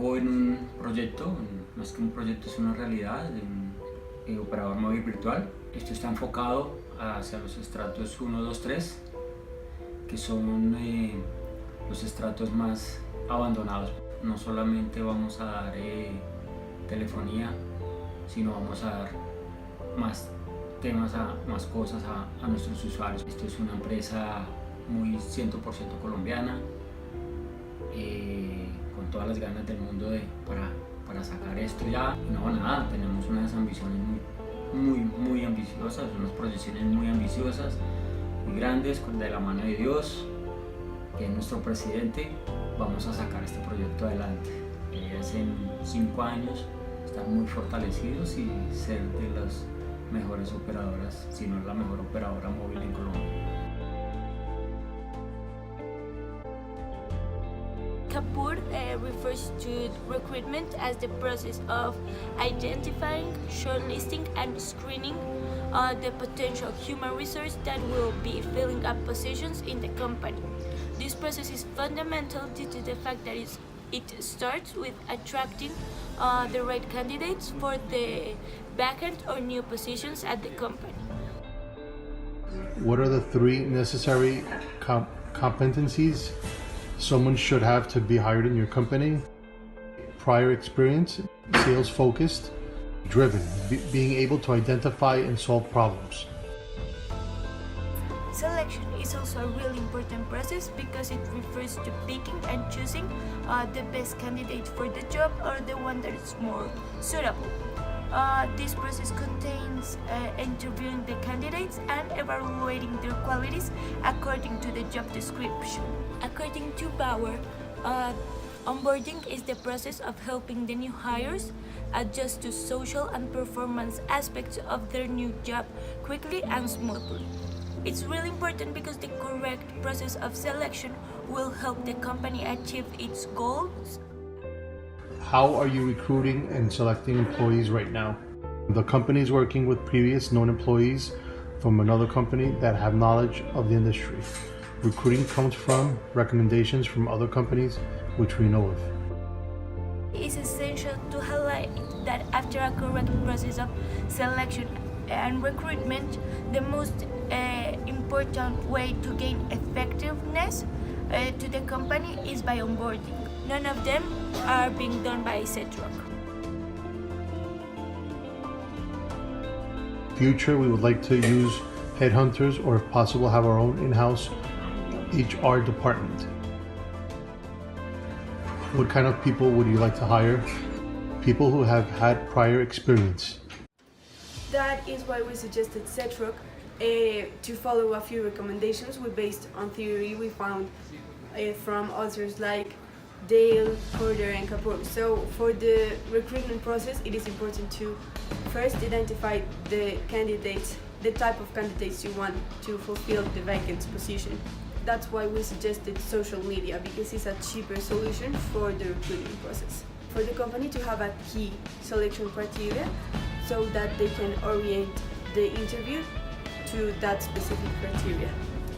trabajo en un proyecto, más que un proyecto es una realidad, de un operador móvil virtual. Esto está enfocado hacia los estratos 1, 2, 3, que son los estratos más abandonados. No solamente vamos a dar telefonía, sino vamos a dar más temas, más cosas a nuestros usuarios. Esto es una empresa muy 100% colombiana, con todas las ganas del mundo para sacar esto ya. No, nada, tenemos unas ambiciones muy ambiciosas, unas proyecciones muy ambiciosas, muy grandes, de la mano de Dios, que es nuestro presidente. Vamos a sacar este proyecto adelante. En 5 años estar muy fortalecidos y ser de las mejores operadoras, si no es la mejor operadora móvil en Colombia. Kapur refers to recruitment as the process of identifying, shortlisting, and screening the potential human resource that will be filling up positions in the company. This process is fundamental due to the fact that it starts with attracting the right candidates for the vacant or new positions at the company. What are the 3 necessary competencies someone should have to be hired in your company? Prior experience, sales focused, driven, being able to identify and solve problems. Selection is also a really important process because it refers to picking and choosing the best candidate for the job or the one that is more suitable. This process contains interviewing the candidates and evaluating their qualities according to the job description. According to Bauer, onboarding is the process of helping the new hires adjust to social and performance aspects of their new job quickly and smoothly. It's really important because the correct process of selection will help the company achieve its goals. How are you recruiting and selecting employees right now? The company is working with previous known employees from another company that have knowledge of the industry. Recruiting comes from recommendations from other companies which we know of. It's essential to highlight that after a correct process of selection and recruitment, the most important way to gain effectiveness to the company is by onboarding. None of them are being done by Setroc. Future, we would like to use headhunters or if possible have our own in-house HR department. What kind of people would you like to hire? People who have had prior experience. That is why we suggested Setroc to follow a few recommendations we based on theory we found from authors like Dale, Corder, and Kapur. So for the recruitment process, it is important to first identify the candidates, the type of candidates you want to fulfill the vacant position. That's why we suggested social media, because it's a cheaper solution for the recruitment process. For the company to have a key selection criteria so that they can orient the interview to that specific criteria.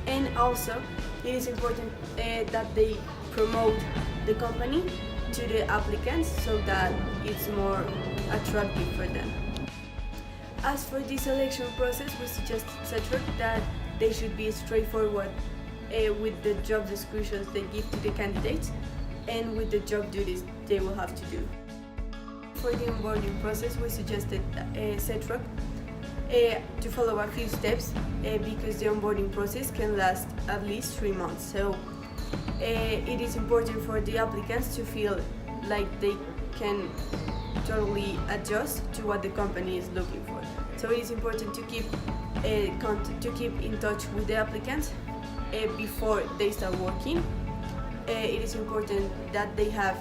And also, it is important that they promote the company to the applicants so that it's more attractive for them. As for the selection process, we suggest Setroc that they should be straightforward with the job descriptions they give to the candidates and with the job duties they will have to do. For the onboarding process, we suggested Setroc to follow a few steps because the onboarding process can last at least 3 months. So it is important for the applicants to feel like they can totally adjust to what the company is looking for. So it is important to keep in touch with the applicants before they start working. It is important that they have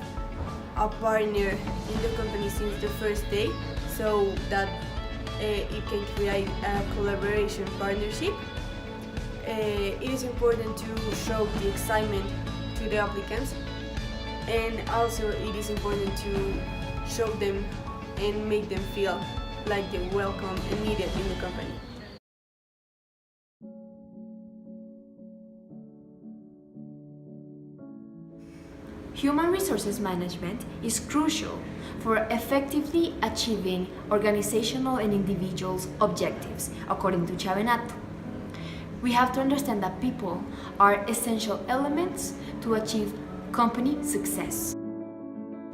a partner in the company since the first day, so that it can create a collaboration partnership. It is important to show the excitement to the applicants, and also it is important to show them and make them feel like they're welcome and needed in the company. Human resources management is crucial for effectively achieving organizational and individuals' objectives, according to Chavenato. We have to understand that people are essential elements to achieve company success.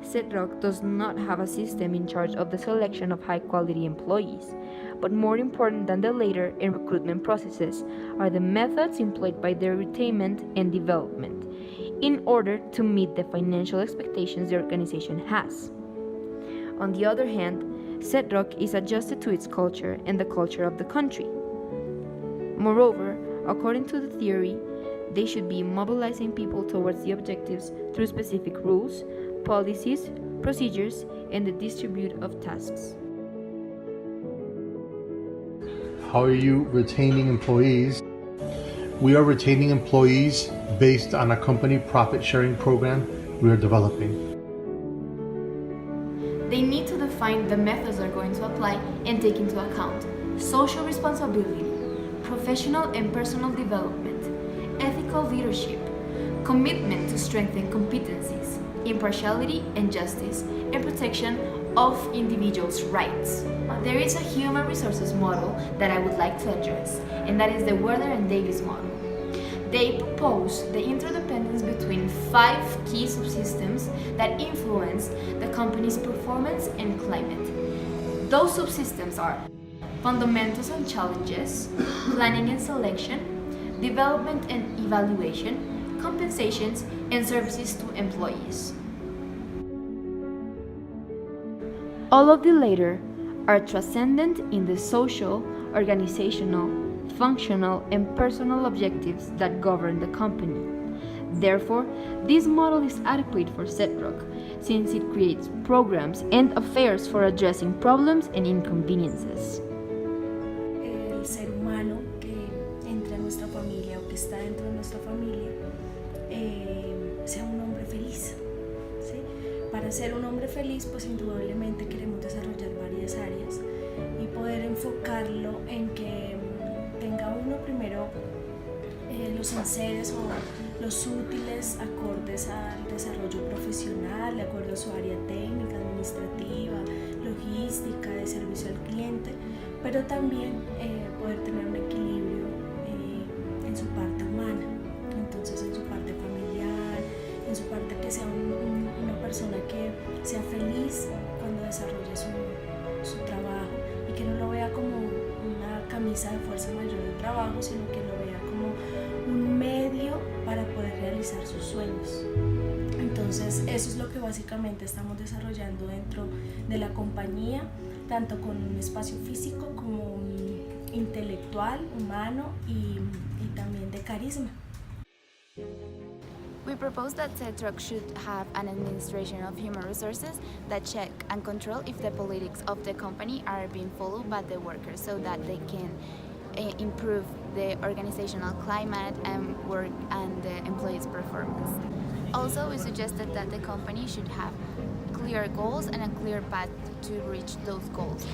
SETROC does not have a system in charge of the selection of high-quality employees, but more important than the latter in recruitment processes are the methods employed by their retainment and development in order to meet the financial expectations the organization has. On the other hand, SETROC is adjusted to its culture and the culture of the country. Moreover, according to the theory, they should be mobilizing people towards the objectives through specific rules, policies, procedures, and the distribute of tasks. How are you retaining employees? We are retaining employees based on a company profit sharing program we are developing. They need to define the methods they're going to apply and take into account social responsibility, professional and personal development, ethical leadership, commitment to strengthen competencies, impartiality and justice, and protection of individuals' rights. There is a human resources model that I would like to address, and that is the Werner and Davis model. They propose the interdependence between 5 key subsystems that influence the company's performance and climate. Those subsystems are fundamentals and challenges, planning and selection, development and evaluation, compensations, and services to employees. All of the latter are transcendent in the social, organizational, functional, and personal objectives that govern the company. Therefore, this model is adequate for SETROC since it creates programs and affairs for addressing problems and inconveniences. El ser humano que entra en nuestra familia o que está dentro de nuestra familia sea un hombre feliz, ¿sí? Para ser un hombre feliz, pues indudablemente queremos desarrollar varias áreas y poder enfocarlo en que tenga uno primero los enseres o los útiles acordes al desarrollo profesional, de acuerdo a su área técnica, administrativa, logística, de servicio al cliente, pero también poder tener un equilibrio en su parte humana, entonces en su parte familiar, en su parte que sea una persona que sea feliz cuando desarrolle su trabajo y que no lo vea como una camisa de fuerza mayor de trabajo, sino que lo vea como un medio para poder realizar sus sueños. Entonces eso es lo que básicamente estamos desarrollando dentro de la compañía, tanto con un espacio físico como intelectual, humano y también de carisma. We propose that SETROC should have an administration of human resources that check and control if the politics of the company are being followed by the workers so that they can improve the organizational climate and work and the employees' performance. Also, we suggested that the company should have clear goals and a clear path to reach those goals,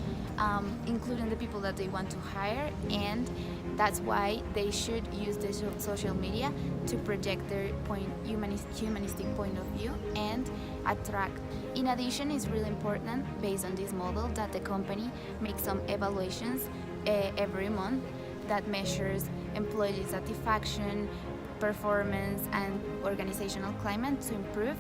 including the people that they want to hire, and that's why they should use the social media to project their humanistic point of view and attract. In addition, it's really important, based on this model, that the company makes some evaluations every month that measures employee satisfaction, performance, and organizational climate to improve.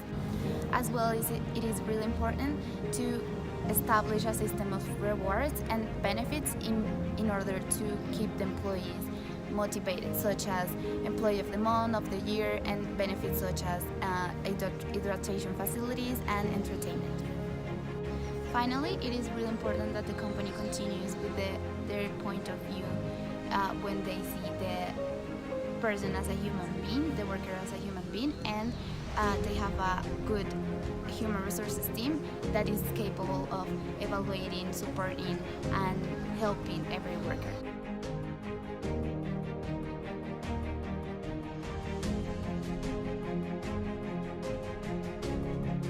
As well as it is really important to establish a system of rewards and benefits in order to keep the employees motivated, such as Employee of the Month, of the Year, and benefits such as hydration facilities and entertainment. Finally, it is really important that the company continues with their point of view when they see the person as a human being, the worker as a human being, and they have a good human resources team that is capable of evaluating, supporting, and helping every worker.